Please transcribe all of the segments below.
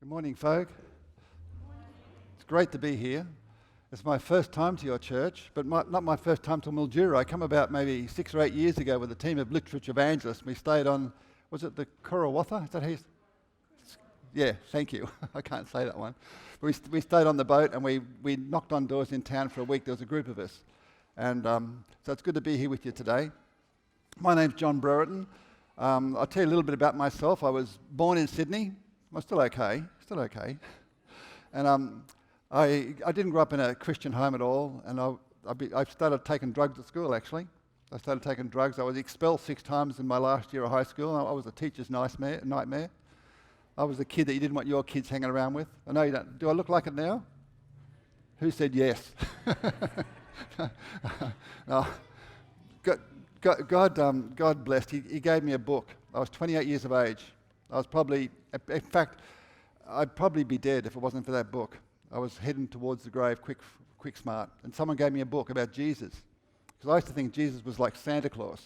Good morning, folk. It's great to be here. It's my first time to your church, but not my first time to Mildura. I come about maybe 6 or 8 years ago with a team of literature evangelists. We stayed on, was it the Kurawatha? Is that how you... Yeah, thank you. I can't say that one. We stayed on the boat and we knocked on doors in town for a week. There was a group of us. And so it's good to be here with you today. My name's John Brereton. I'll tell you a little bit about myself. I was born in Sydney. I'm still okay. And I didn't grow up in a Christian home at all, and I started taking drugs at school, actually. I started taking drugs. I was expelled 6 times in my last year of high school. I was a teacher's nightmare. I was the kid that you didn't want your kids hanging around with. I know you don't. Do I look like it now? Who said yes? No. God blessed. He gave me a book. I was 28 years of age. I was probably, in fact, I'd probably be dead if it wasn't for that book. I was heading towards the grave quick smart. And someone gave me a book about Jesus. Because I used to think Jesus was like Santa Claus.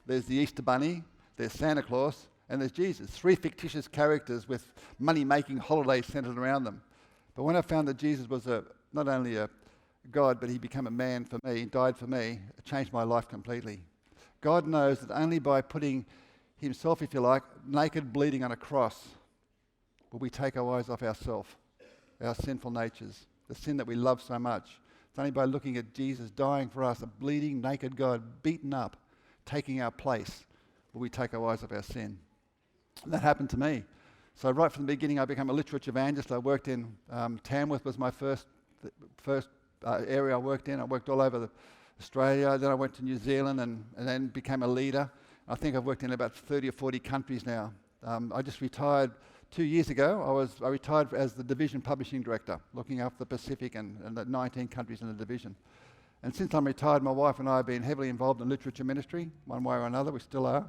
There's the Easter Bunny, there's Santa Claus, and there's Jesus. 3 fictitious characters with money-making holidays centered around them. But when I found that Jesus was not only a God, but he became a man for me, died for me, it changed my life completely. God knows that only by putting himself, if you like, naked, bleeding on a cross, will we take our eyes off ourselves, our sinful natures, the sin that we love so much. It's only by looking at Jesus dying for us, a bleeding, naked God, beaten up, taking our place, will we take our eyes off our sin. And that happened to me. So right from the beginning, I became a literature evangelist. I worked in Tamworth was my first area I worked in. I worked all over Australia. Then I went to New Zealand and then became a leader. I think I've worked in about 30 or 40 countries now. I just retired 2 years ago. I retired as the division publishing director, looking after the Pacific and the 19 countries in the division. And since I'm retired, my wife and I have been heavily involved in literature ministry, one way or another. We still are.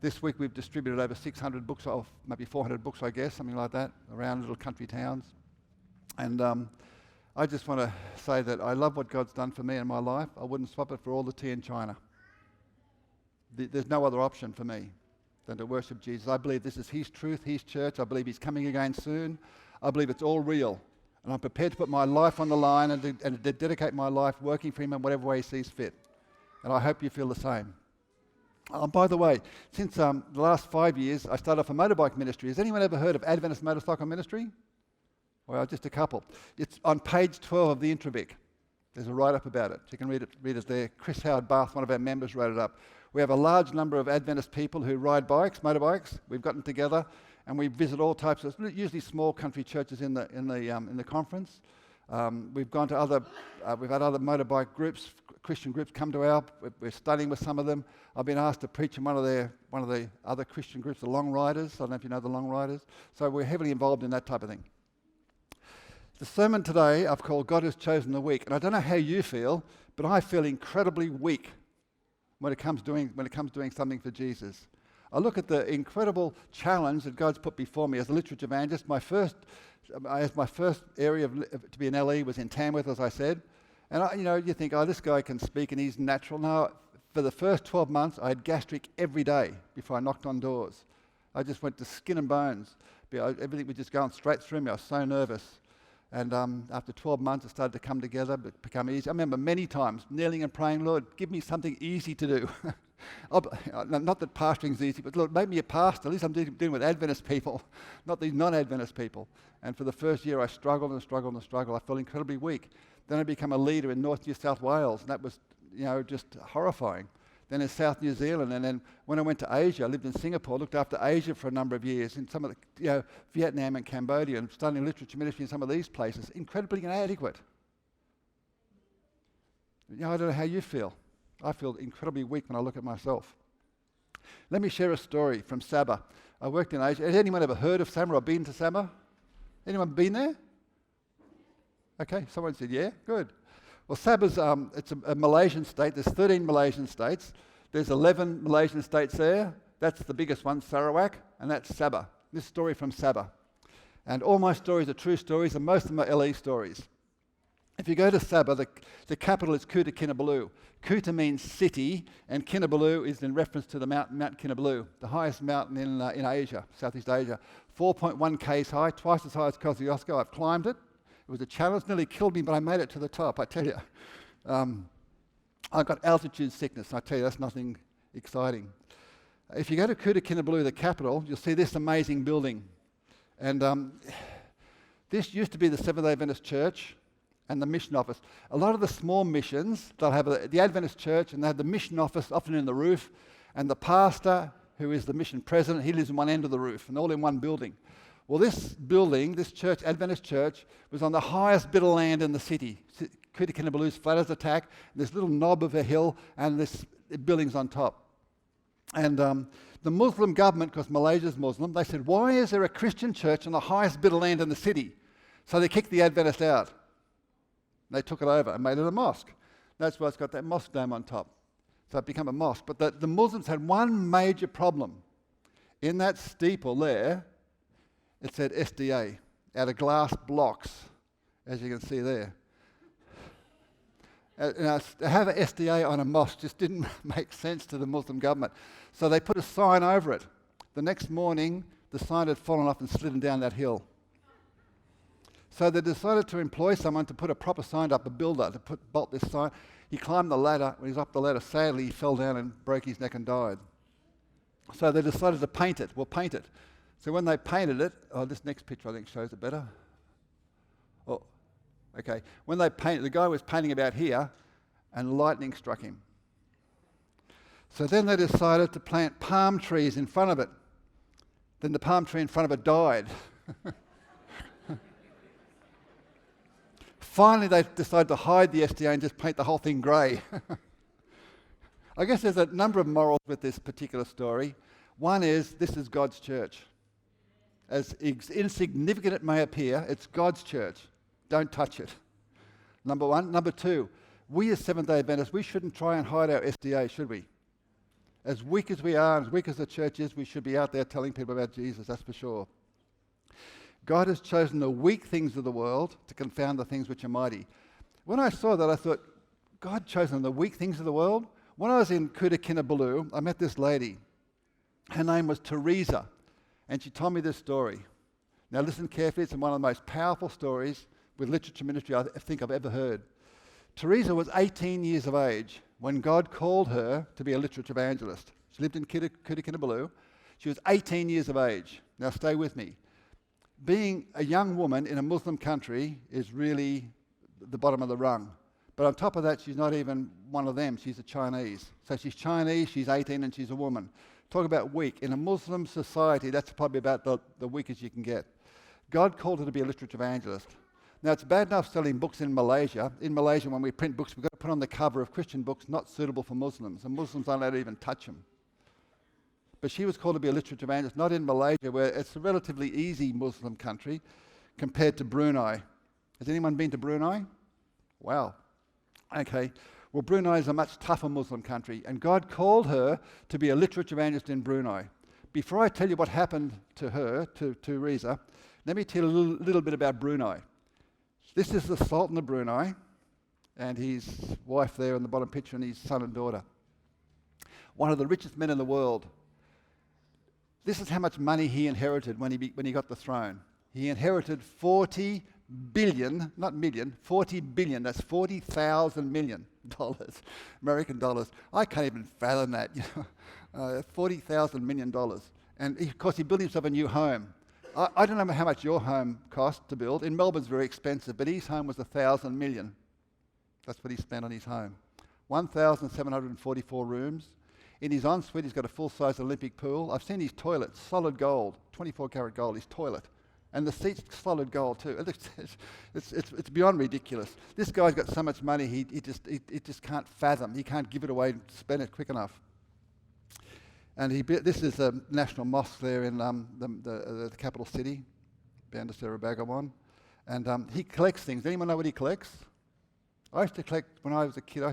This week we've distributed over 600 books, or maybe 400 books, I guess, something like that, around little country towns. And I just want to say that I love what God's done for me in my life. I wouldn't swap it for all the tea in China. There's no other option for me than to worship Jesus. I believe this is his truth, his church. I believe he's coming again soon. I believe it's all real. And I'm prepared to put my life on the line and to dedicate my life working for him in whatever way he sees fit. And I hope you feel the same. By the way, since the last 5 years, I started off a motorbike ministry. Has anyone ever heard of Adventist Motorcycle Ministry? Well, just a couple. It's on page 12 of the Introvic. There's a write-up about it. You can read it there. Chris Howard Bath, one of our members, wrote it up. We have a large number of Adventist people who ride motorbikes. We've gotten together and we visit all types of, usually small country churches in the conference. We've gone to we've had other motorbike groups, Christian groups come to we're studying with some of them. I've been asked to preach in one of the other Christian groups, the Long Riders. I don't know if you know the Long Riders. So we're heavily involved in that type of thing. The sermon today I've called God Has Chosen the Weak. And I don't know how you feel, but I feel incredibly weak when it comes doing something for Jesus. I look at the incredible challenge that God's put before me as a literature evangelist. My first area to be an LE was in Tamworth, as I said. And you think, this guy can speak and he's natural. No, for the first 12 months, I had gastric every day before I knocked on doors. I just went to skin and bones. Everything was just going straight through me. I was so nervous. And after 12 months, it started to come together, but become easy. I remember many times kneeling and praying, Lord, give me something easy to do. Not that pastoring's easy, but Lord, make me a pastor. At least I'm dealing with Adventist people, not these non-Adventist people. And for the first year, I struggled. I felt incredibly weak. Then I became a leader in North New South Wales, and that was, just horrifying. Then in South New Zealand, and then when I went to Asia, I lived in Singapore, looked after Asia for a number of years, in some of the, Vietnam and Cambodia, and studying literature ministry in some of these places, incredibly inadequate. I don't know how you feel. I feel incredibly weak when I look at myself. Let me share a story from Sabah. I worked in Asia. Has anyone ever heard of Sabah or been to Sabah? Anyone been there? Okay, someone said, yeah, good. Well, Sabah's it's a Malaysian state. There's 13 Malaysian states. There's 11 Malaysian states there. That's the biggest one, Sarawak, and that's Sabah. This story from Sabah. And all my stories are true stories, and most of them are LE stories. If you go to Sabah, the capital is Kuta Kinabalu. Kuta means city, and Kinabalu is in reference to the Mount Kinabalu, the highest mountain in Asia, Southeast Asia. 4.1 k's high, twice as high as Kosciuszko. I've climbed it. It was a challenge, nearly killed me, but I made it to the top, I tell you. I got altitude sickness, I tell you, that's nothing exciting. If you go to Kuta Kinabalu, the capital, you'll see this amazing building. And this used to be the Seventh-day Adventist Church and the mission office. A lot of the small missions, they'll have the Adventist church, and they have the mission office often in the roof, and the pastor, who is the mission president, he lives in one end of the roof, and all in one building. Well, this building, this church, Adventist church, was on the highest bit of land in the city. Kuta Kinabalu is flat as a tack, this little knob of a hill, and this building's on top. And the Muslim government, because Malaysia's Muslim, they said, why is there a Christian church on the highest bit of land in the city? So they kicked the Adventists out. They took it over and made it a mosque. That's why it's got that mosque dome on top. So it became a mosque. But the Muslims had one major problem. In that steeple there, it said SDA, out of glass blocks, as you can see there. To have an SDA on a mosque just didn't make sense to the Muslim government. So they put a sign over it. The next morning, the sign had fallen off and slidden down that hill. So they decided to employ someone to put a proper sign up, a builder, to bolt this sign. He climbed the ladder. When he was up the ladder, sadly, he fell down and broke his neck and died. So they decided to paint it. Well, paint it. So when they painted it, this next picture I think shows it better. Oh, okay. When they painted, the guy was painting about here, and lightning struck him. So then they decided to plant palm trees in front of it. Then the palm tree in front of it died. Finally, they decided to hide the SDA and just paint the whole thing grey. I guess there's a number of morals with this particular story. One is, this is God's church. As insignificant it may appear, it's God's church. Don't touch it. Number one. Number two, we as Seventh-day Adventists, we shouldn't try and hide our SDA, should we? As weak as we are, as weak as the church is, we should be out there telling people about Jesus, that's for sure. God has chosen the weak things of the world to confound the things which are mighty. When I saw that, I thought, God chosen the weak things of the world? When I was in Kuta Kinabalu, I met this lady. Her name was Teresa, and she told me this story. Now listen carefully, it's one of the most powerful stories with literature ministry I think I've ever heard. Teresa was 18 years of age when God called her to be a literature evangelist. She lived in Kuta Kinabalu. She was 18 years of age. Now stay with me. Being a young woman in a Muslim country is really the bottom of the rung. But on top of that, she's not even one of them. She's a Chinese. So she's Chinese, she's 18, and she's a woman. Talk about weak. In a Muslim society, that's probably about the weakest you can get. God called her to be a literature evangelist. Now, it's bad enough selling books in Malaysia. In Malaysia, when we print books, we've got to put on the cover of Christian books not suitable for Muslims, and Muslims aren't allowed to even touch them. But she was called to be a literature evangelist, not in Malaysia, where it's a relatively easy Muslim country compared to Brunei. Has anyone been to Brunei? Wow. Okay. Well, Brunei is a much tougher Muslim country, and God called her to be a literature evangelist in Brunei. Before I tell you what happened to her, to Teresa, let me tell you a little bit about Brunei. This is the Sultan of Brunei, and his wife there in the bottom picture, and his son and daughter. One of the richest men in the world. This is how much money he inherited when he got the throne. He inherited 40 billion, not million, 40 billion. That's $40,000 million, American dollars. I can't even fathom that. $40,000 million. And of course, he built himself a new home. I don't know how much your home cost to build. In Melbourne, it's very expensive, but his home was $1,000 million. That's what he spent on his home. 1,744 rooms. In his ensuite, he's got a full-size Olympic pool. I've seen his toilet, solid gold, 24-karat gold, his toilet. And the seats, solid gold too. It's beyond ridiculous. This guy's got so much money, he just can't fathom. He can't give it away and spend it quick enough. And this is a national mosque there in the capital city, Bandar Bagawon. And he collects things. Anyone know what he collects? I used to collect, when I was a kid,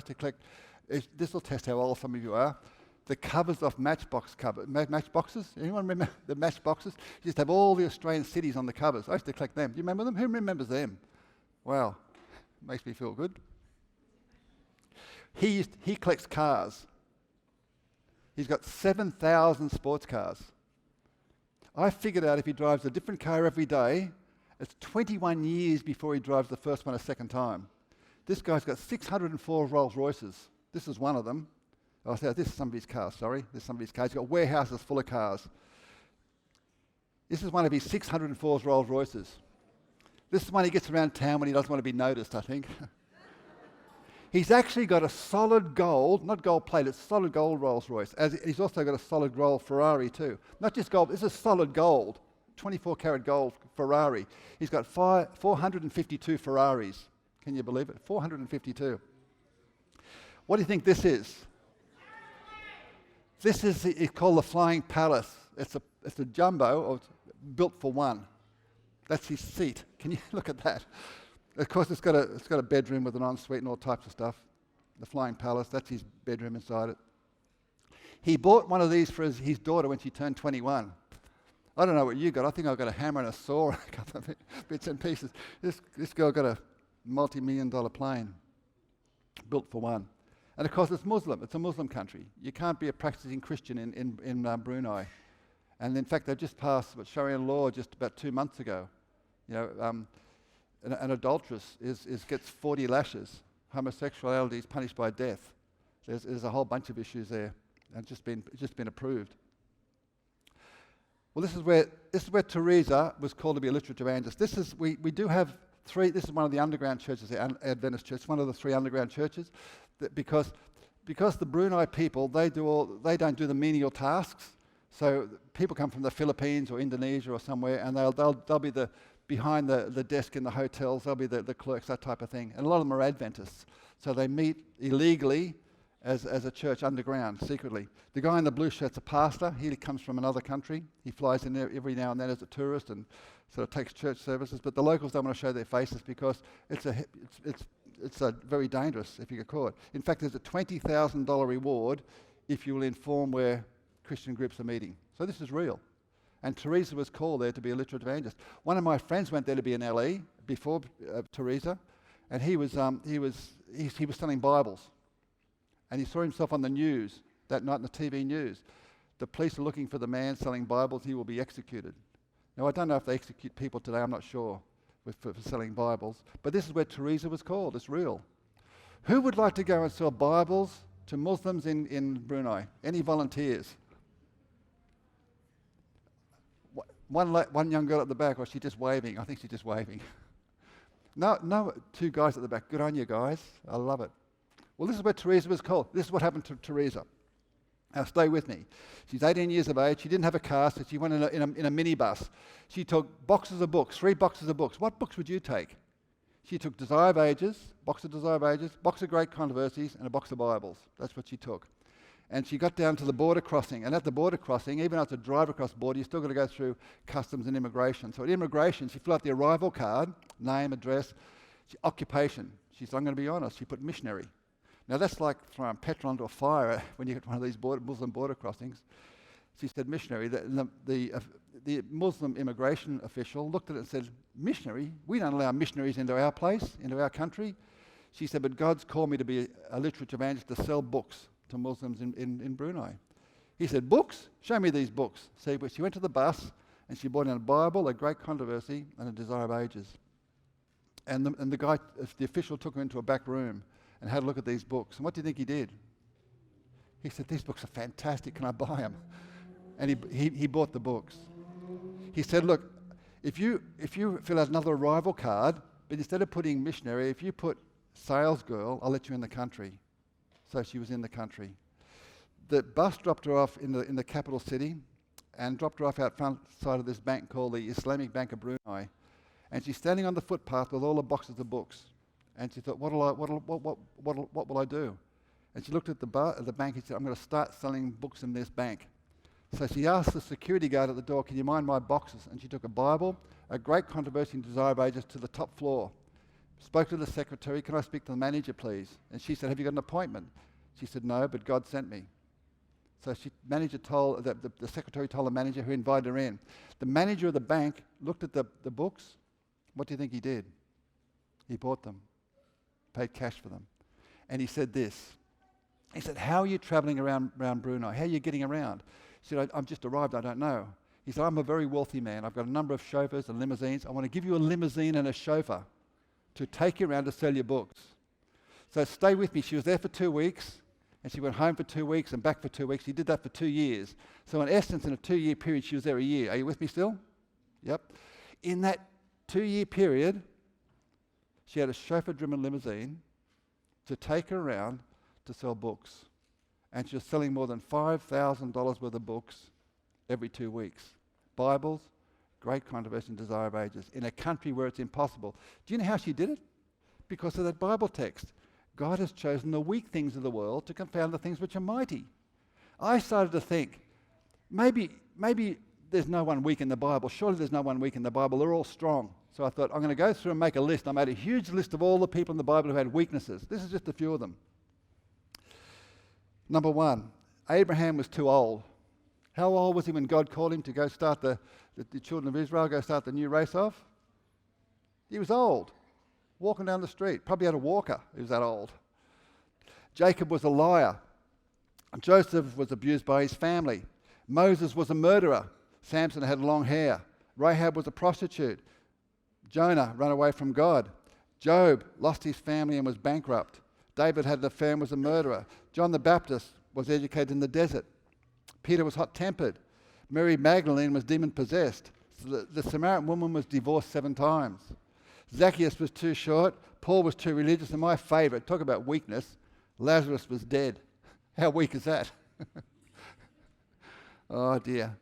this will test how old some of you are, the covers of matchboxes. Anyone remember the matchboxes? You used to have all the Australian cities on the covers. I used to collect them. Do you remember them? Who remembers them? Wow. Makes me feel good. He collects cars. He's got 7,000 sports cars. I figured out if he drives a different car every day, it's 21 years before he drives the first one a second time. This guy's got 604 Rolls Royces. This is one of them. Oh, so this is some of his cars, sorry. This is some of his cars. He's got warehouses full of cars. This is one of his 604 Rolls Royces. This is one he gets around town when he doesn't want to be noticed, I think. He's actually got a solid gold, not gold plate, it's solid gold Rolls Royce. He's also got a solid gold Ferrari too. Not just gold, this is solid gold, 24 karat gold Ferrari. He's got 452 Ferraris. Can you believe it? 452. What do you think this is? This is it's called the Flying Palace. It's a jumbo, or it's built for one. That's his seat. Can you look at that? Of course, it's got a bedroom with an ensuite and all types of stuff. The Flying Palace, that's his bedroom inside it. He bought one of these for his daughter when she turned 21. I don't know what you got. I think I got a hammer and a saw and a couple of bits and pieces. This girl got a multi-million-dollar plane built for one. And of course, it's Muslim. It's a Muslim country. You can't be a practicing Christian in Brunei. And in fact, they've just passed Sharia law just about 2 months ago. You know, an adulteress gets 40 lashes. Homosexuality is punished by death. There's a whole bunch of issues there, and just been approved. Well, this is where Teresa was called to be a literate evangelist. We do have three. This is one of the underground churches, the Adventist church, one of the three underground churches, because the Brunei people they don't do the menial tasks. So people come from the Philippines or Indonesia or somewhere, and they'll be behind the desk in the hotels. They'll be the clerks, that type of thing. And a lot of them are Adventists, so they meet illegally as a church underground, secretly. The guy in the blue shirt's a pastor. He comes from another country. He flies in there every now and then as a tourist and sort of takes church services. But the locals don't want to show their faces because it's very dangerous if you get caught. In fact, there's a $20,000 reward if you will inform where Christian groups are meeting. So this is real. And Teresa was called there to be a literate evangelist. One of my friends went there to be an LE before Teresa, and he was selling Bibles. And he saw himself on the news that night, in the TV news. The police are looking for the man selling Bibles. He will be executed. Now, I don't know if they execute people today. I'm not sure for selling Bibles. But this is where Teresa was called. It's real. Who would like to go and sell Bibles to Muslims in Brunei? Any volunteers? One young girl at the back, or she's just waving. I think she's just waving. No, two guys at the back. Good on you, guys. I love it. Well, this is where Teresa was called. This is what happened to Teresa. Now, stay with me. She's 18 years of age. She didn't have a car, so she went in a minibus. She took boxes of books, 3 boxes of books. What books would you take? She took Desire of Ages, box of Desire of Ages, box of Great Controversies, and a box of Bibles. That's what she took. And she got down to the border crossing. And at the border crossing, even though it's a drive across the border, you're still got to go through customs and immigration. So at immigration, she filled out the arrival card, name, address, occupation. She said, I'm going to be honest. She put missionary. Now that's like throwing petrol onto a fire when you get one of these Muslim border crossings. She said missionary. The Muslim immigration official looked at it and said, missionary? We don't allow missionaries into our place, into our country. She said, but God's called me to be a literature evangelist to sell books to Muslims in Brunei. He said, books? Show me these books. So she went to the bus and she bought in a Bible, a Great Controversy, and a Desire of Ages. And the official took her into a back room and had a look at these books. And what do you think he did? He said, these books are fantastic. Can I buy them? And he bought the books. He said, look, if you fill out another arrival card, but instead of putting missionary, if you put sales girl, I'll let you in the country. So she was in the country. The bus dropped her off in the capital city and dropped her off out front side of this bank called the Islamic Bank of Brunei. And she's standing on the footpath with all the boxes of books. And she thought, what will I do? And she looked at the bank and said, I'm going to start selling books in this bank. So she asked the security guard at the door, can you mind my boxes? And she took a Bible, a Great Controversy and Desire of Ages to the top floor. Spoke to the secretary, can I speak to the manager, please? And she said, have you got an appointment? She said, no, but God sent me. So the secretary told the manager, who invited her in. The manager of the bank looked at the books. What do you think he did? He bought them. paid cash for them. And he said this. He said, how are you travelling around Brunei? How are you getting around? He said, I've just arrived, I don't know. He said, I'm a very wealthy man. I've got a number of chauffeurs and limousines. I want to give you a limousine and a chauffeur to take you around to sell your books. So stay with me. She was there for 2 weeks, and she went home for 2 weeks and back for 2 weeks. She did that for 2 years. So in essence, in a 2-year period, she was there a year. Are you with me still? Yep. In that 2-year period, she had a chauffeur-driven limousine to take her around to sell books. And she was selling more than $5,000 worth of books every 2 weeks. Bibles, Great Controversy and Desire of Ages, in a country where it's impossible. Do you know how she did it? Because of that Bible text. God has chosen the weak things of the world to confound the things which are mighty. I started to think, maybe there's no one weak in the Bible. Surely there's no one weak in the Bible. They're all strong. So I thought, I'm going to go through and make a list. I made a huge list of all the people in the Bible who had weaknesses. This is just a few of them. Number 1, Abraham was too old. How old was he when God called him to go start the children of Israel, go start the new race off? He was old, walking down the street. Probably had a walker. He was that old. Jacob was a liar. Joseph was abused by his family. Moses was a murderer. Samson had long hair. Rahab was a prostitute. Jonah ran away from God. Job lost his family and was bankrupt. David had an affair and was a murderer. John the Baptist was educated in the desert. Peter was hot-tempered. Mary Magdalene was demon-possessed. The Samaritan woman was divorced 7 times. Zacchaeus was too short. Paul was too religious. And my favourite, talk about weakness, Lazarus was dead. How weak is that? Oh dear.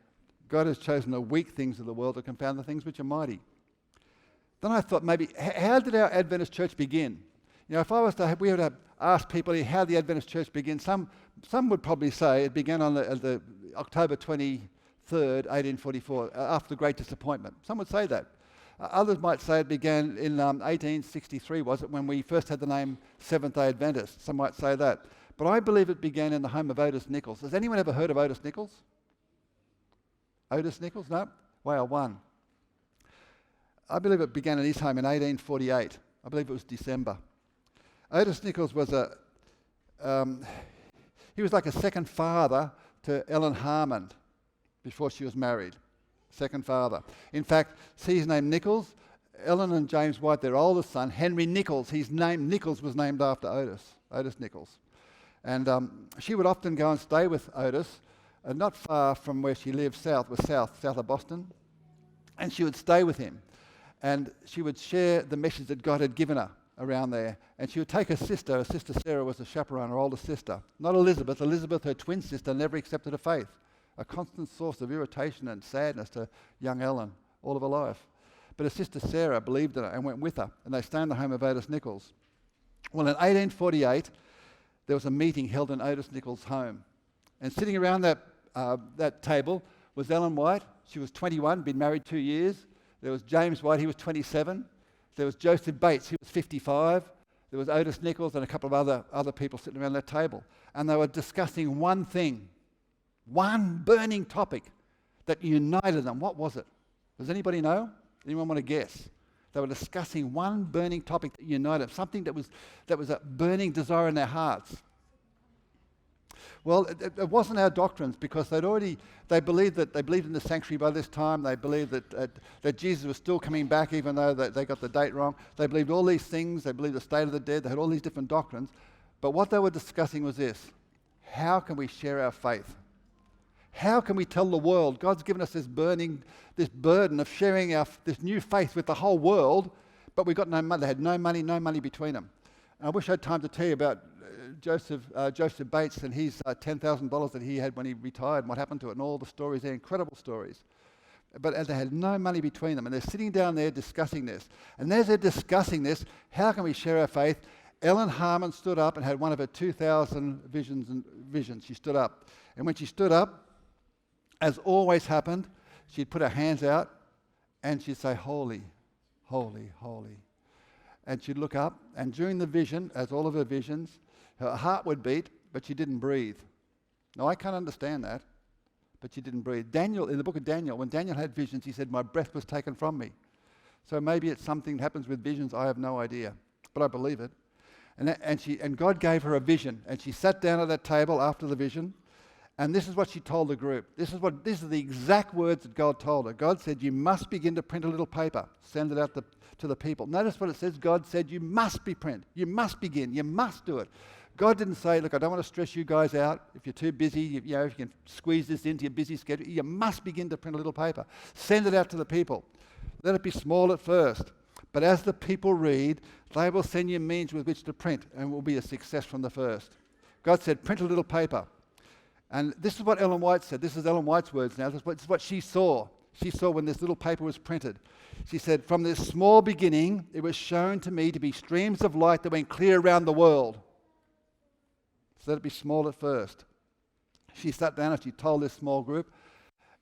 God has chosen the weak things of the world to confound the things which are mighty. Then I thought maybe, how did our Adventist church begin? You know, if I was to, we were to ask people how the Adventist church began, some would probably say it began on the October 23rd, 1844, after the Great Disappointment. Some would say that. Others might say it began in 1863, was it, when we first had the name Seventh-day Adventist. Some might say that. But I believe it began in the home of Otis Nichols. Has anyone ever heard of Otis Nichols? Otis Nichols? No? Wow, one. I believe it began in his home in 1848. I believe it was December. Otis Nichols was he was like a second father to Ellen Harmon before she was married. Second father. In fact, see his name Nichols? Ellen and James White, their oldest son, Henry Nichols, his name Nichols was named after Otis Nichols. And she would often go and stay with Otis, not far from where she lived, south of Boston. And she would stay with him. And she would share the message that God had given her around there. And she would take her sister Sarah was a chaperone, her older sister. Not Elizabeth. Elizabeth, her twin sister, never accepted her faith. A constant source of irritation and sadness to young Ellen all of her life. But her sister Sarah believed in her and went with her. And they stayed in the home of Otis Nichols. Well, in 1848, there was a meeting held in Otis Nichols' home. And sitting around that table was Ellen White. She was 21, been married 2 years. There was James White, he was 27. There was Joseph Bates, he was 55. There was Otis Nichols and a couple of other people sitting around that table. And they were discussing one thing, one burning topic that united them. What was it? Does anybody know? Anyone want to guess? They were discussing one burning topic that united them, something that was a burning desire in their hearts. Well, it wasn't our doctrines, because they believed in the sanctuary by this time. They believed that Jesus was still coming back, even though they got the date wrong. They believed all these things. They believed the state of the dead. They had all these different doctrines. But what they were discussing was this: how can we share our faith? How can we tell the world God's given us this burden of sharing this new faith with the whole world, but we've got no money. They had no money between them. And I wish I had time to tell you about Joseph Bates and his $10,000 that he had when he retired and what happened to it, and all the stories. They're incredible stories. But they had no money between them, and they're sitting down there discussing this. And as they're discussing this, how can we share our faith? Ellen Harmon stood up and had one of her 2,000 visions. She stood up. And when she stood up, as always happened, she'd put her hands out and she'd say, "Holy, holy, holy." And she'd look up, and during the vision, as all of her visions, her heart would beat, but she didn't breathe. Now, I can't understand that, but she didn't breathe. Daniel, in the book of Daniel, when Daniel had visions, he said, "My breath was taken from me." So maybe it's something that happens with visions, I have no idea, but I believe it. And God gave her a vision, and she sat down at that table after the vision, and this is what she told the group. These are the exact words that God told her. God said, you must begin to print a little paper, send it out to the people. Notice what it says. God said, you must you must begin, you must do it. God didn't say, look, I don't want to stress you guys out. If you're too busy, if you can squeeze this into your busy schedule, you must begin to print a little paper. Send it out to the people. Let it be small at first. But as the people read, they will send you means with which to print, and it will be a success from the first. God said, print a little paper. And this is what Ellen White said. This is Ellen White's words now. This is what she saw. She saw when this little paper was printed. She said, from this small beginning, it was shown to me to be streams of light that went clear around the world. So let it be small at first. She sat down and she told this small group,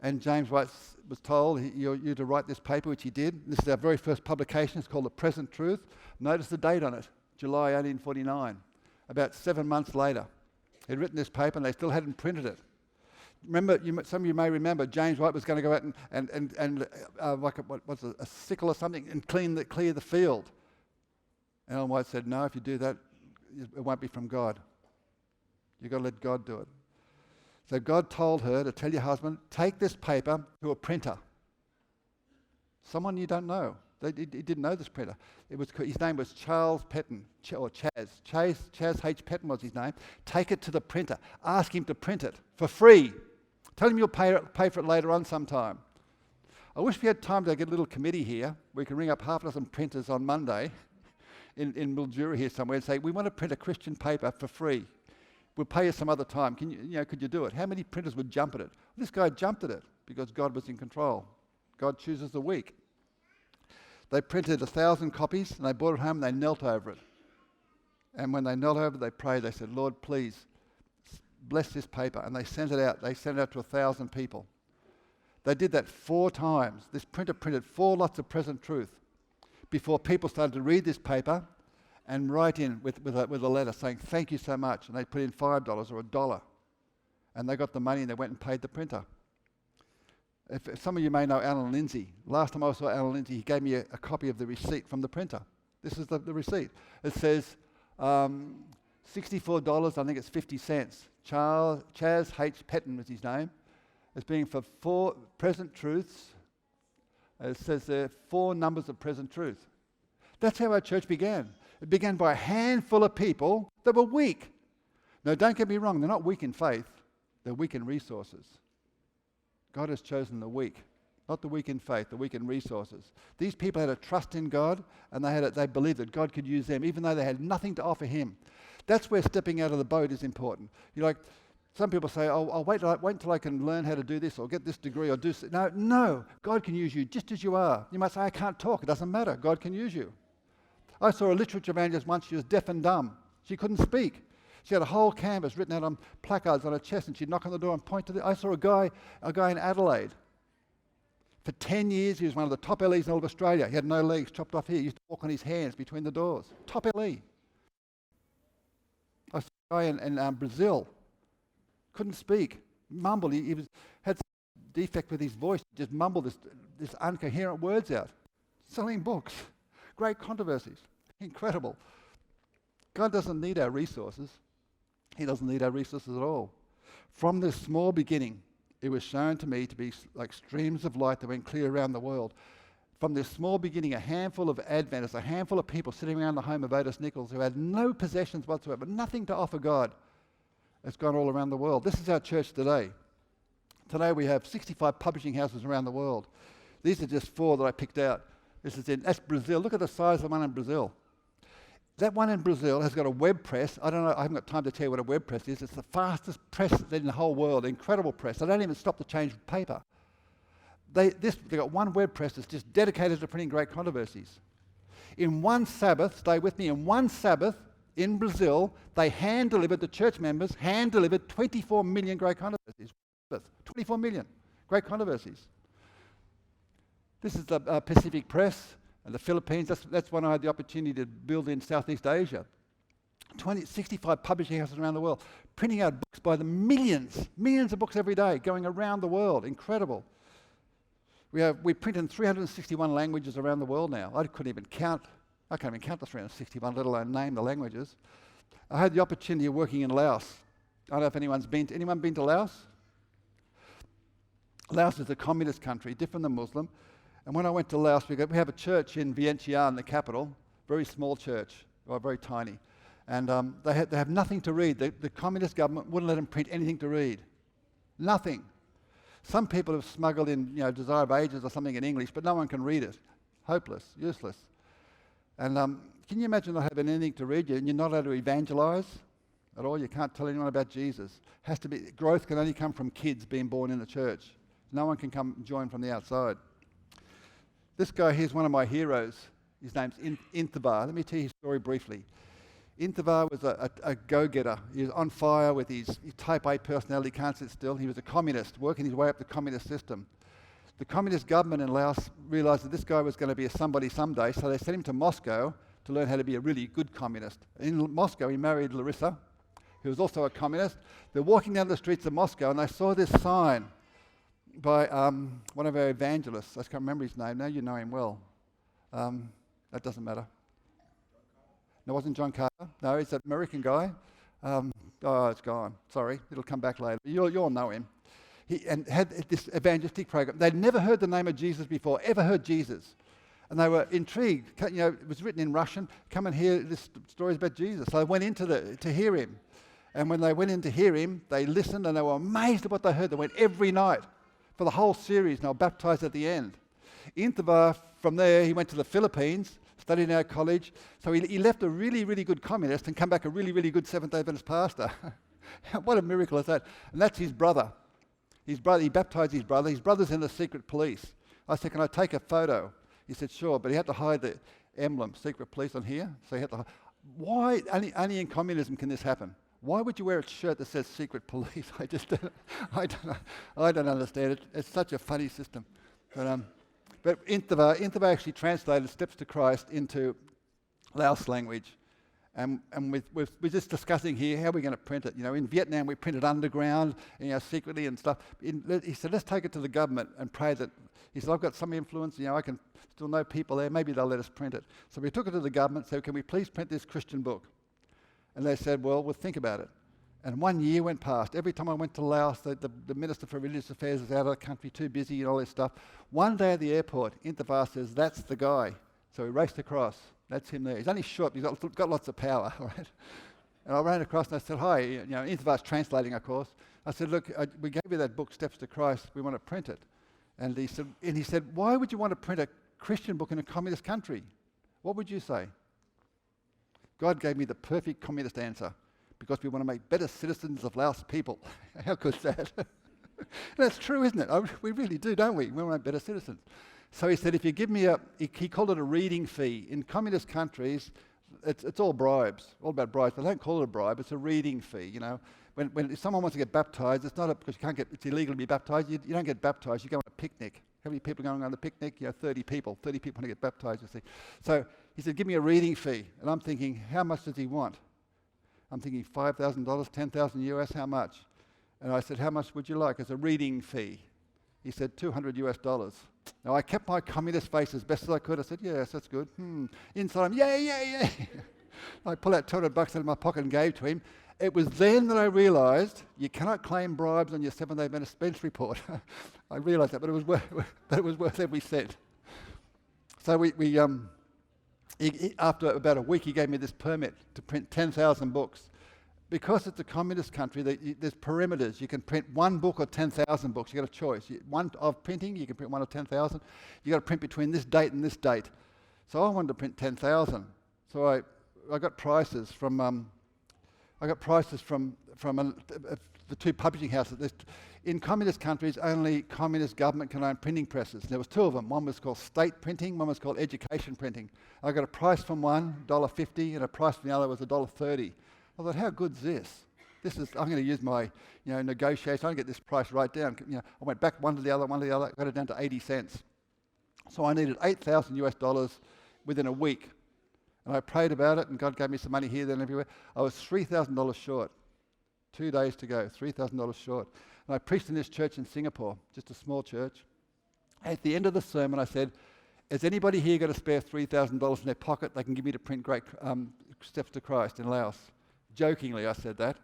and James White was told you to write this paper, which he did. This is our very first publication. It's called The Present Truth. Notice the date on it, July 1849. About 7 months later, he'd written this paper and they still hadn't printed it. Remember, some of you may remember, James White was going to go out and like a sickle or something and clear the field. And Ellen White said, no, if you do that, it won't be from God. You've got to let God do it. So God told her to tell your husband, take this paper to a printer. Someone you don't know. He didn't know this printer. His name was Charles Petton, or Chaz. Chaz H. Petton was his name. Take it to the printer. Ask him to print it for free. Tell him you'll pay for it later on sometime. I wish we had time to get a little committee here. We can ring up half a dozen printers on Monday in Mildura here somewhere and say, we want to print a Christian paper for free. We'll pay you some other time. Could you do it? How many printers would jump at it? This guy jumped at it because God was in control. God chooses the weak. They printed 1,000 copies and they brought it home and they knelt over it. And when they knelt over it, they prayed. They said, Lord, please bless this paper. And they sent it out. They sent it out to 1,000 people. They did that 4 times. This printer printed 4 lots of Present Truth before people started to read this paper and write in with a letter saying, thank you so much. And they put in $5 or $1. And they got the money and they went and paid the printer. If some of you may know Alan Lindsay. Last time I saw Alan Lindsay, he gave me a copy of the receipt from the printer. This is the receipt. It says $64, I think it's 50 cents. Chaz H. Petton was his name. It's being for 4 Present Truths. It says there 4 numbers of Present Truth. That's how our church began. It began by a handful of people that were weak. Now, don't get me wrong, they're not weak in faith. They're weak in resources. God has chosen the weak, not the weak in faith, the weak in resources. These people had a trust in God, and they believed that God could use them, even though they had nothing to offer him. That's where stepping out of the boat is important. Some people say, oh, I'll wait till I can learn how to do this or get this degree or do so. No, God can use you just as you are. You might say, I can't talk. It doesn't matter. God can use you. I saw a literature evangelist once. She was deaf and dumb. She couldn't speak. She had a whole canvas written out on placards on her chest, and she'd knock on the door and point to I saw a guy in Adelaide. For 10 years, he was one of the top LEs in all of Australia. He had no legs, chopped off here. He used to walk on his hands between the doors. Top LE. I saw a guy in Brazil. Couldn't speak. Mumbled. He had some defect with his voice. Just mumbled this incoherent words out. Selling books. Great controversies. Incredible. God doesn't need our resources. He doesn't need our resources at all. From this small beginning, it was shown to me to be like streams of light that went clear around the world. From this small beginning, a handful of Adventists, a handful of people sitting around the home of Otis Nichols who had no possessions whatsoever, nothing to offer God, has gone all around the world. This is our church today. Today we have 65 publishing houses around the world. These are just 4 that I picked out. That's Brazil. Look at the size of the one in Brazil. That one in Brazil has got a web press. I don't know, I haven't got time to tell you what a web press is. It's the fastest press in the whole world. Incredible press. They don't even stop to change paper. They've got one web press that's just dedicated to printing great controversies. In one Sabbath, stay with me, in one Sabbath in Brazil, they hand-delivered, the church members hand-delivered 24 million great controversies. 24 million great controversies. This is the Pacific Press and the Philippines. That's one I had the opportunity to build in Southeast Asia. 65 publishing houses around the world, printing out books by the millions of books every day, going around the world. Incredible. We print in 361 languages around the world now. I couldn't even count I can't even count the 361, let alone name the languages. I had the opportunity of working in Laos. I don't know if anyone been to Laos? Laos is a communist country, different than Muslim. And when I went to Laos, we have a church in Vientiane, the capital, very small church, or very tiny. And they have nothing to read. The communist government wouldn't let them print anything to read. Nothing. Some people have smuggled in, Desire of Ages or something in English, but no one can read it. Hopeless, useless. And can you imagine not having anything to read? And you're not allowed to evangelize at all. You can't tell anyone about Jesus. Growth can only come from kids being born in the church. No one can come join from the outside. This guy here is one of my heroes. His name's Inthavar. Let me tell you his story briefly. Inthavar was a go-getter. He was on fire with his type A personality, can't sit still. He was a communist, working his way up the communist system. The communist government in Laos realized that this guy was going to be a somebody someday, so they sent him to Moscow to learn how to be a really good communist. In Moscow, he married Larissa, who was also a communist. They're walking down the streets of Moscow, and they saw this sign by one of our evangelists. I can't remember his name now. You know him well. That doesn't matter. No, it wasn't John Carter. No, it's that American guy. It's gone. Sorry, it'll come back later. You'll know him. He had this evangelistic program. They'd never heard the name of Jesus before, ever heard Jesus. And they were intrigued. It was written in Russian. Come and hear this stories about Jesus. So they went to hear him. And when they went in to hear him, they listened and they were amazed at what they heard. They went every night for the whole series, and they were baptized at the end. Inthavar, from there, he went to the Philippines, studied in our college. So he left a really, really good communist and come back a really, really good Seventh-day Adventist pastor. What a miracle is that? And that's his brother. He baptized his brother. His brother's in the secret police. I said, can I take a photo? He said, sure, but he had to hide the emblem, secret police, on here. So he had to Why? Only in communism can this happen. Why would you wear a shirt that says secret police? I don't understand it. It's such a funny system. But Inthavar actually translated Steps to Christ into Laos language. And we're just discussing here how we're going to print it. In Vietnam we print it underground, secretly and stuff. He said, let's take it to the government and pray that. He said, I've got some influence. I can still know people there. Maybe they'll let us print it. So we took it to the government. Said, can we please print this Christian book? And they said, well, we'll think about it. And 1 year went past. Every time I went to Laos, the Minister for Religious Affairs was out of the country, too busy and all this stuff. One day at the airport, Inthavar says, that's the guy. So we raced across. That's him there. He's only short, he's got lots of power, right? And I ran across and I said, hi. Inthavar's translating, of course. I said, look, we gave you that book, Steps to Christ. We want to print it. And he said, why would you want to print a Christian book in a communist country? What would you say? God gave me the perfect communist answer, because we want to make better citizens of Laos people. How good is that? That's true, isn't it? We really do, don't we? We want to make better citizens. So he said, if you give me he called it a reading fee. In communist countries, it's all bribes, all about bribes. They don't call it a bribe, it's a reading fee, If someone wants to get baptized, it's not because it's illegal to be baptized. You don't get baptized, you go on a picnic. How many people are going on the picnic? 30 people. 30 people want to get baptized, you see. So he said, give me a reading fee. And I'm thinking, how much does he want? I'm thinking $5,000, $10,000 US, how much? And I said, how much would you like as a reading fee? He said, $200 US. Now I kept my communist face as best as I could. I said, yes, that's good. Inside I'm, yay. I pulled out $200 out of my pocket and gave to him. It was then that I realized you cannot claim bribes on your Seventh-day Adventist expense report. I realized that, but it was worth every cent. So after about a week, he gave me this permit to print 10,000 books. Because it's a communist country, there's perimeters. You can print one book or 10,000 books. You've got a choice. One of printing, you can print 1 or 10,000. You've got to print between this date and this date. So I wanted to print 10,000. So I got prices from the two publishing houses. In communist countries, only communist government can own printing presses. There was 2 of them. One was called state printing, one was called education printing. I got a price from one, $1.50, and a price from the other was $1.30. I thought, how good's this? I'm going to use my, negotiation. I'm going to get this price right down. I went back one to the other, got it down to 80 cents. So I needed $8,000 US within a week. And I prayed about it, and God gave me some money here, there, and everywhere. I was $3,000 short. 2 days to go, $3,000 short. And I preached in this church in Singapore, just a small church. At the end of the sermon, I said, has anybody here got a spare $3,000 in their pocket they can give me to print Great Steps to Christ in Laos? Jokingly, I said that.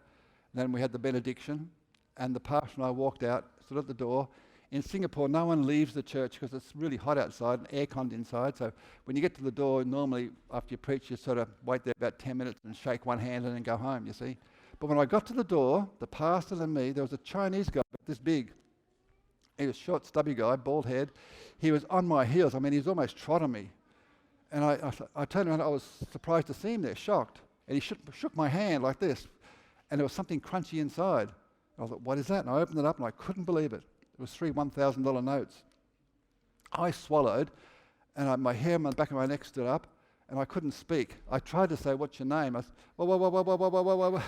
And then we had the benediction, and the pastor and I walked out, stood at the door. In Singapore, no one leaves the church because it's really hot outside and air-conned inside. So when you get to the door, normally after you preach, you sort of wait there about 10 minutes and shake one hand and then go home, you see. But when I got to the door, the pastor and me, there was a Chinese guy this big. He was a short, stubby guy, bald head. He was on my heels. I mean, he was almost trotting me. And I turned around, I was surprised to see him there, shocked. And he shook my hand like this. And there was something crunchy inside. I thought, what is that? And I opened it up and I couldn't believe it. It was three $1,000 notes. I swallowed, and my hair on the back of my neck stood up, and I couldn't speak. I tried to say, what's your name? I said, whoa.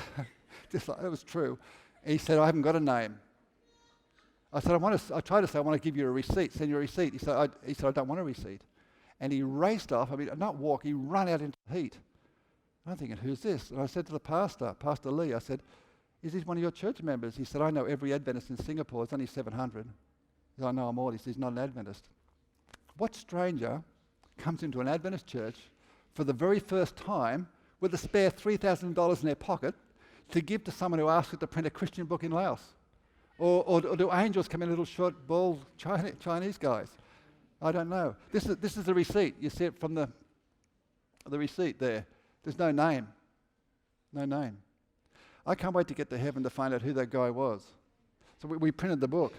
Just like, it was true. And he said, I haven't got a name. I said, I tried to say, I want to give you a receipt, send you a receipt. He said, I don't want a receipt. And he raced off, not walk, he ran out into the heat. I'm thinking, who's this? And I said to the pastor, Pastor Lee, I said, is he one of your church members? He said, I know every Adventist in Singapore. It's only 700. He said, I know them all. He said, he's not an Adventist. What stranger comes into an Adventist church for the very first time with a spare $3,000 in their pocket to give to someone who asks it to print a Christian book in Laos? Or do angels come in, little short, bald Chinese guys? I don't know. This is the receipt. You see it from the receipt there. There's no name. No name. I can't wait to get to heaven to find out who that guy was. So we printed the book.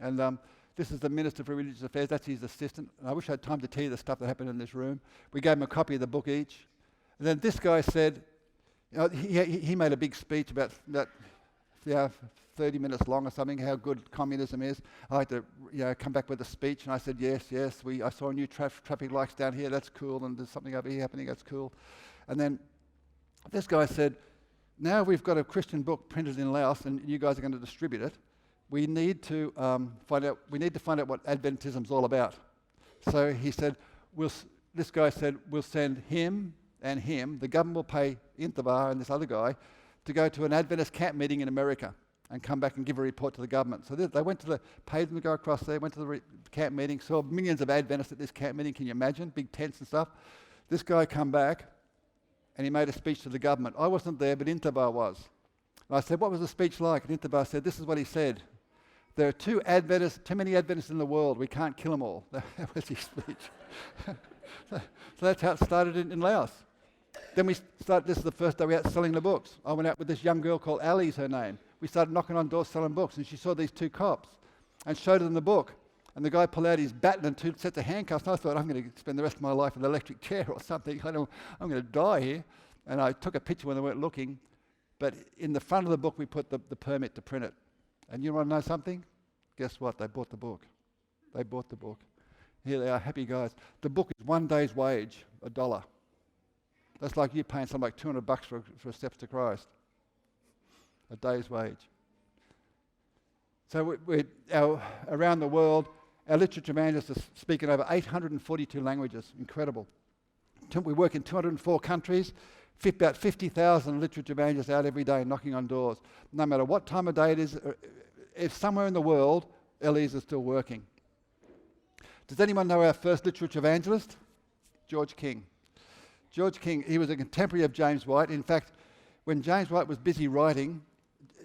And this is the Minister for Religious Affairs. That's his assistant. And I wish I had time to tell you the stuff that happened in this room. We gave him a copy of the book each. And then this guy said, he made a big speech about 30 minutes long or something, how good communism is. I like to come back with a speech. And I said, yes, I saw new traffic lights down here. That's cool. And there's something over here happening. That's cool. And then this guy said, now we've got a Christian book printed in Laos and you guys are going to distribute it. We need to find out what Adventism's all about. So he said, this guy said, we'll send him and him, the government will pay Intabar and this other guy, to go to an Adventist camp meeting in America and come back and give a report to the government. So they went paid them to go across there, went to the camp meeting, saw millions of Adventists at this camp meeting, can you imagine? Big tents and stuff. This guy come back, and he made a speech to the government. I wasn't there, but Intabar was. And I said, what was the speech like? And Intabar said, this is what he said. There are too many Adventists in the world. We can't kill them all. That was his speech. So that's how it started in Laos. Then this is the first day we were out selling the books. I went out with this young girl called Ali's her name. We started knocking on doors selling books, and she saw these two cops and showed them the book. And the guy pulled out his baton and two sets of handcuffs. And I thought, I'm going to spend the rest of my life in an electric chair or something. I'm going to die here. And I took a picture when they weren't looking. But in the front of the book, we put the permit to print it. And you want to know something? Guess what? They bought the book. They bought the book. Here they are, happy guys. The book is 1 day's wage, $1. That's like you paying something like $200 for Steps to Christ. A day's wage. So around the world, our literature evangelists are speaking over 842 languages. Incredible. We work in 204 countries. About 50,000 literature evangelists out every day knocking on doors. No matter what time of day it is, if somewhere in the world, LEs are still working. Does anyone know our first literature evangelist? George King. George King, he was a contemporary of James White. In fact, when James White was busy writing,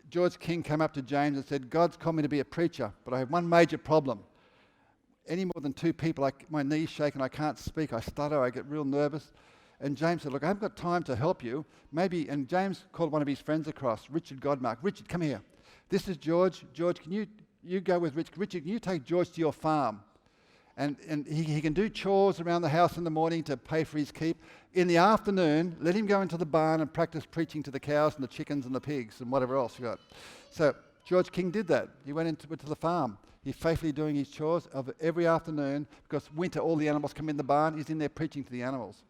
George King came up to James and said, God's called me to be a preacher, but I have one major problem. Any more than two people, my knees shake and I can't speak. I stutter, I get real nervous. And James said, look, I haven't got time to help you. Maybe, and James called one of his friends across, Richard Godmark. Richard, come here. This is George. George, can you go with Richard? Richard, can you take George to your farm? And he can do chores around the house in the morning to pay for his keep. In the afternoon, let him go into the barn and practice preaching to the cows and the chickens and the pigs and whatever else you got. So George King did that. He went to the farm. He's faithfully doing his chores every afternoon because winter all the animals come in the barn. He's in there preaching to the animals.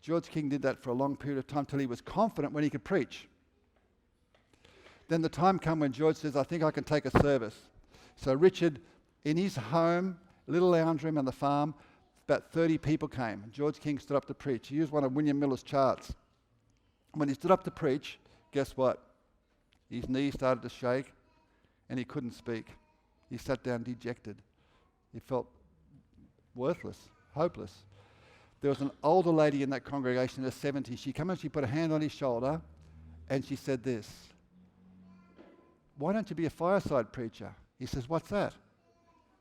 George King did that for a long period of time till he was confident when he could preach. Then the time came when George says, I think I can take a service. So Richard, in his home, little lounge room on the farm, about 30 people came. George King stood up to preach. He used one of William Miller's charts. When he stood up to preach, guess what? His knees started to shake and he couldn't speak. He sat down dejected. He felt worthless, hopeless. There was an older lady in that congregation in her 70s. She came and she put a hand on his shoulder and she said this, "Why don't you be a fireside preacher?" He says, "What's that?"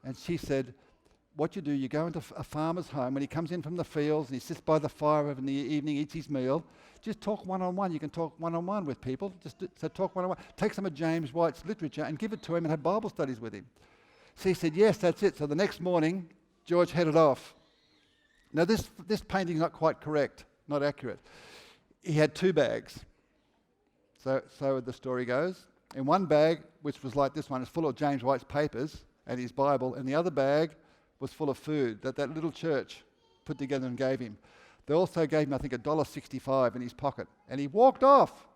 And she said, "What you do, you go into a farmer's home when he comes in from the fields and he sits by the fire in the evening, eats his meal, just talk one-on-one. You can talk one-on-one with people. So talk one-on-one. Take some of James White's literature and give it to him and have Bible studies with him." So he said, "Yes, that's it." So the next morning, George headed off. Now this painting's not quite correct, not accurate. He had 2 bags. So the story goes. In one bag, which was like this one, is full of James White's papers and his Bible, and the other bag was full of food that little church put together and gave him. They also gave him, I think, $1.65 in his pocket. And he walked off.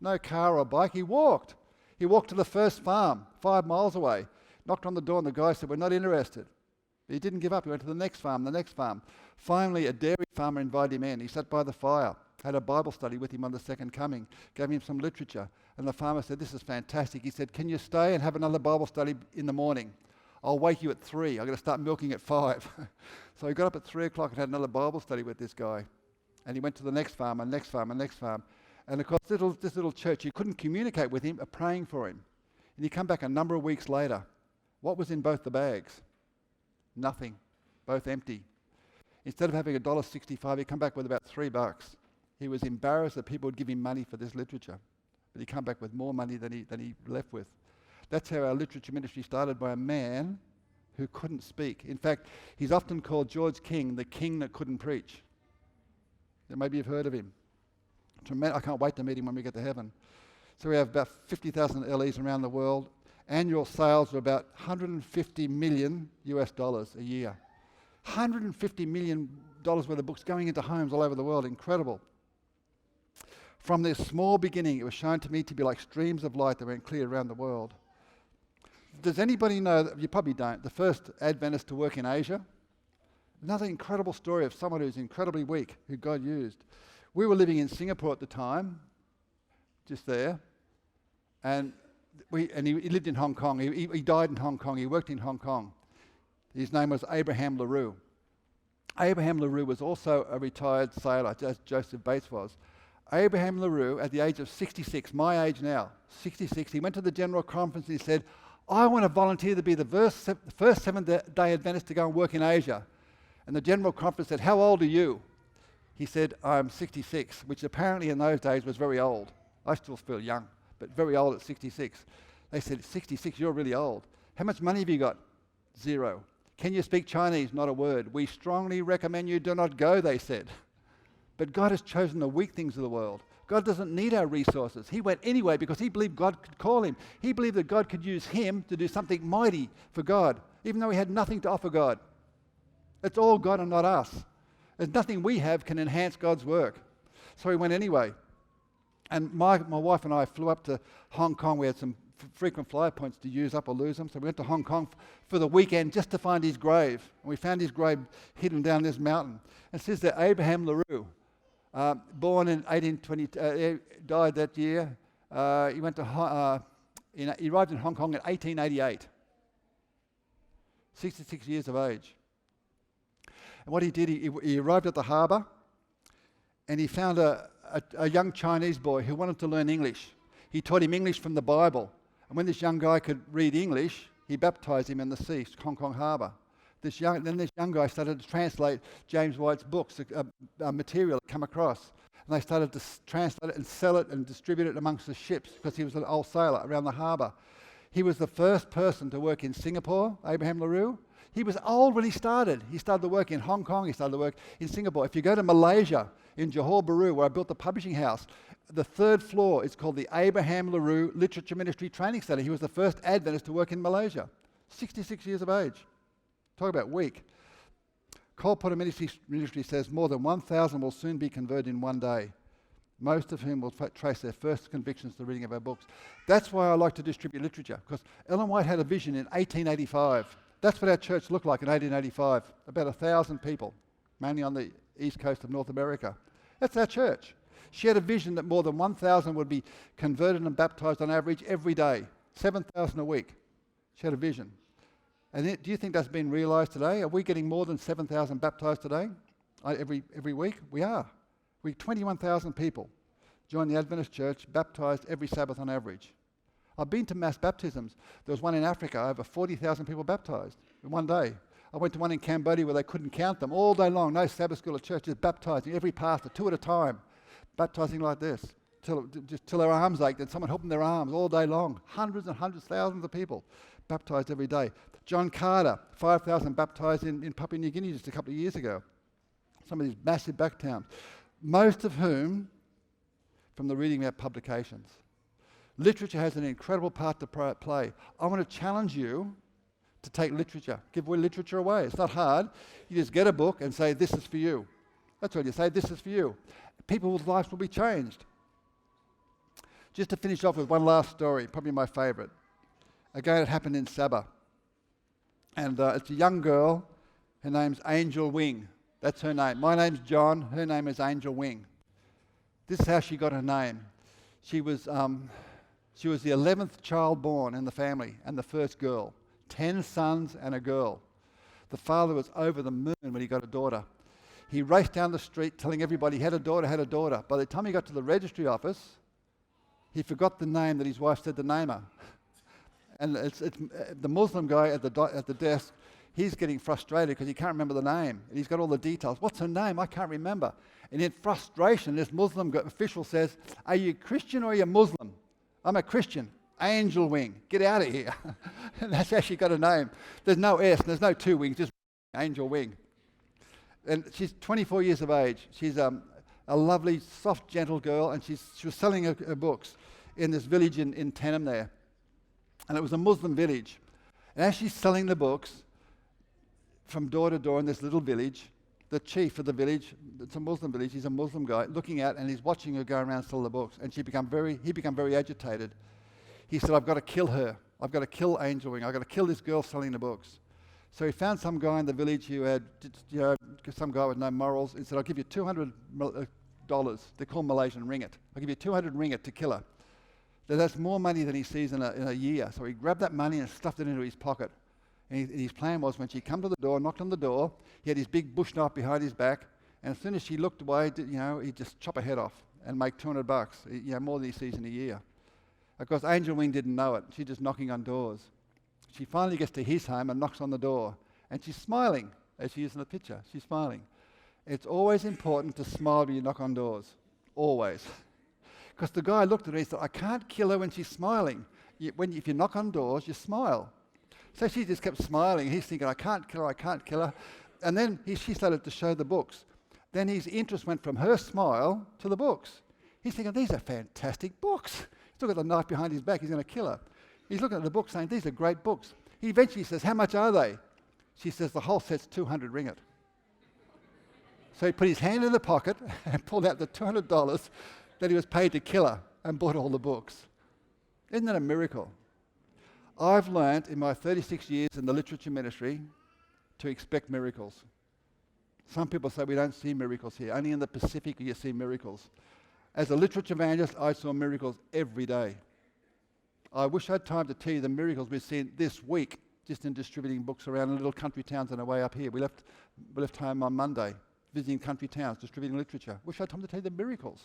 No car or bike, he walked. He walked to the first farm, 5 miles away. Knocked on the door and the guy said, "We're not interested." But he didn't give up. He went to the next farm. Finally, a dairy farmer invited him in. He sat by the fire, had a Bible study with him on the second coming, gave him some literature. And the farmer said, "This is fantastic." He said, "Can you stay and have another Bible study in the morning? I'll wake you at 3. I'm going to start milking at 5. So he got up at 3 o'clock and had another Bible study with this guy. And he went to the next farm and next farm and next farm. And of course, this little church, you couldn't communicate with him, praying for him. And he came back a number of weeks later. What was in both the bags? Nothing. Both empty. Instead of having $1.65, he came back with about $3. He was embarrassed that people would give him money for this literature. But he came back with more money than he left with. That's how our literature ministry started, by a man who couldn't speak. In fact, he's often called George King, the king that couldn't preach. Maybe you've heard of him. I can't wait to meet him when we get to heaven. So we have about 50,000 LEs around the world. Annual sales are about $150 million a year. $150 million worth of books going into homes all over the world. Incredible. From this small beginning, it was shown to me to be like streams of light that went clear around the world. Does anybody know, you probably don't, the first Adventist to work in Asia? Another incredible story of someone who's incredibly weak, who God used. We were living in Singapore at the time, just there, and he lived in Hong Kong. He died in Hong Kong. He worked in Hong Kong. His name was Abraham LaRue. Abraham LaRue was also a retired sailor, as Joseph Bates was. Abraham LaRue, at the age of 66, my age now, 66, he went to the General Conference and he said, "I want to volunteer to be the first Seventh-day Adventist to go and work in Asia." And the General Conference said, "How old are you?" He said, "I'm 66, which apparently in those days was very old. I still feel young, but very old at 66. They said, "66, you're really old. How much money have you got?" "0. "Can you speak Chinese?" "Not a word." "We strongly recommend you do not go," they said. But God has chosen the weak things of the world. God doesn't need our resources. He went anyway because he believed God could call him. He believed that God could use him to do something mighty for God, even though he had nothing to offer God. It's all God and not us. There's nothing we have can enhance God's work. So he went anyway. And my wife and I flew up to Hong Kong. We had some frequent flyer points to use up or lose them. So we went to Hong Kong for the weekend just to find his grave. And we found his grave hidden down this mountain. And it says that Abraham LaRue, born in 1820, died that year. He arrived in Hong Kong in 1888. 66 years of age. And what he did, he arrived at the harbour and he found a young Chinese boy who wanted to learn English. He taught him English from the Bible. And when this young guy could read English, he baptised him in the sea, Hong Kong harbour. This young guy started to translate James White's books, material that come across. And they started to translate it and sell it and distribute it amongst the ships because he was an old sailor around the harbour. He was the first person to work in Singapore, Abraham LaRue. He was old when he started. He started to work in Hong Kong. He started to work in Singapore. If you go to Malaysia, in Johor Bahru, where I built the publishing house, the 3rd floor is called the Abraham LaRue Literature Ministry Training Centre. He was the first Adventist to work in Malaysia. 66 years of age. Talk about weak. Cole Porter Ministry says more than 1,000 will soon be converted in one day, most of whom will trace their first convictions to the reading of our books. That's why I like to distribute literature, because Ellen White had a vision in 1885. That's what our church looked like in 1885, about 1,000 people, mainly on the east coast of North America. That's our church. She had a vision that more than 1,000 would be converted and baptised on average every day, 7,000 a week. She had a vision. And do you think that's been realised today? Are we getting more than 7,000 baptised today? Every week? We are. 21,000 people join the Adventist Church, baptised every Sabbath on average. I've been to mass baptisms. There was one in Africa, over 40,000 people baptised in one day. I went to one in Cambodia where they couldn't count them all day long. No Sabbath school or church, just baptising every pastor, 2 at a time, baptising like this, till their arms ached and someone helped them their arms all day long. Hundreds and hundreds, thousands of people baptised every day. John Carter, 5,000 baptised in Papua New Guinea just a couple of years ago. Some of these massive back towns, most of whom from the reading of our publications. Literature has an incredible part to play. I want to challenge you to take literature, give literature away. It's not hard. You just get a book and say, this is for you. That's all you say, this is for you. People's lives will be changed. Just to finish off with one last story, probably my favourite. Again, it happened in Sabah. And it's a young girl. Her name's Angel Wing. That's her name. My name's John. Her name is Angel Wing. This is how she got her name. She was the 11th child born in the family and the first girl. 10 sons and a girl. The father was over the moon when he got a daughter. He raced down the street telling everybody he had a daughter. By the time he got to the registry office, he forgot the name that his wife said to name her. And it's the Muslim guy at the desk, he's getting frustrated because he can't remember the name. And he's got all the details. What's her name? I can't remember. And in frustration, this Muslim official says, are you Christian or are you Muslim? I'm a Christian. Angel Wing. Get out of here. And that's how she got a name. There's no S, there's no 2 wings, just Angel Wing. And she's 24 years of age. She's a lovely, soft, gentle girl, and she was selling her books in this village in Tenem there. And it was a Muslim village. And as she's selling the books from door to door in this little village, the chief of the village, it's a Muslim village, he's a Muslim guy, looking at and he's watching her go around and sell the books. And he became very agitated. He said, I've got to kill her. I've got to kill Angel Wing. I've got to kill this girl selling the books. So he found some guy in the village who had, some guy with no morals. He said, I'll give you $200. They're called Malaysian ringgit. I'll give you 200 ringgit to kill her. That's more money than he sees in a year. So he grabbed that money and stuffed it into his pocket. And his plan was when she come to the door, knocked on the door, he had his big bush knife behind his back, and as soon as she looked away, he'd just chop her head off and make $200, more than he sees in a year. Of course, Angel Wing didn't know it. She's just knocking on doors. She finally gets to his home and knocks on the door, and she's smiling, as she is in the picture. She's smiling. It's always important to smile when you knock on doors. Always. Because the guy looked at her and he said, I can't kill her when she's smiling. If you knock on doors, you smile. So she just kept smiling. He's thinking, I can't kill her. And then she started to show the books. Then his interest went from her smile to the books. He's thinking, these are fantastic books. He's still got the knife behind his back. He's going to kill her. He's looking at the books saying, these are great books. He eventually says, how much are they? She says, the whole set's 200 ringgit. So he put his hand in the pocket and pulled out the $200 that he was paid to kill her and bought all the books. Isn't that a miracle? I've learned in my 36 years in the literature ministry to expect miracles. Some people say we don't see miracles here. Only in the Pacific you see miracles. As a literature evangelist, I saw miracles every day. I wish I had time to tell you the miracles we've seen this week just in distributing books around in little country towns on our way up here. We left home on Monday, visiting country towns, distributing literature. Wish I had time to tell you the miracles.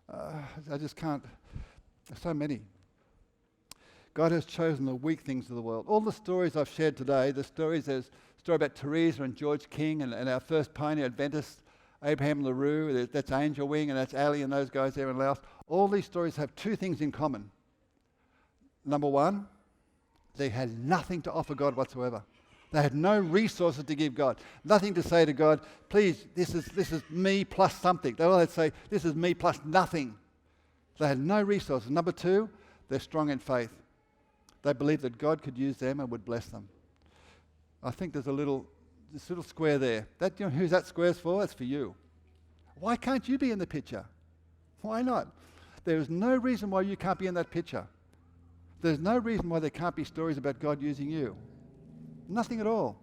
I just can't. There's so many. God has chosen the weak things of the world. All the stories I've shared today, there's a story about Teresa and George King and our first pioneer Adventist, Abraham LaRue, that's Angel Wing, and that's Ali and those guys there in Laos. All these stories have 2 things in common. Number 1, they had nothing to offer God whatsoever. They had no resources to give God. Nothing to say to God, please, this is me plus something. They all had to say, this is me plus nothing. They had no resources. Number 2, they're strong in faith. They believed that God could use them and would bless them. I think there's this little square there. Who's that square's for? It's for you. Why can't you be in the picture? Why not? There is no reason why you can't be in that picture. There's no reason why there can't be stories about God using you. Nothing at all.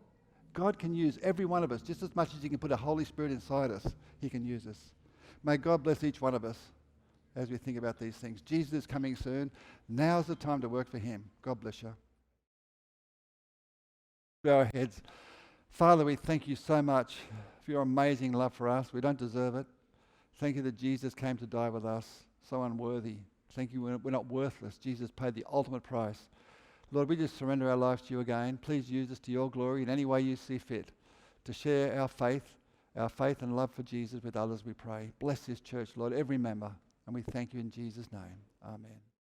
God can use every one of us just as much as He can put a Holy Spirit inside us. He can use us. May God bless each one of us as we think about these things. Jesus is coming soon. Now's the time to work for Him. God bless you. Bow our heads. Father, we thank you so much for your amazing love for us. We don't deserve it. Thank you that Jesus came to die with us, so unworthy. Thank you, we're not worthless. Jesus paid the ultimate price. Lord, we just surrender our lives to you again. Please use us to your glory in any way you see fit to share our faith and love for Jesus with others, we pray. Bless this church, Lord, every member, and we thank you in Jesus' name. Amen.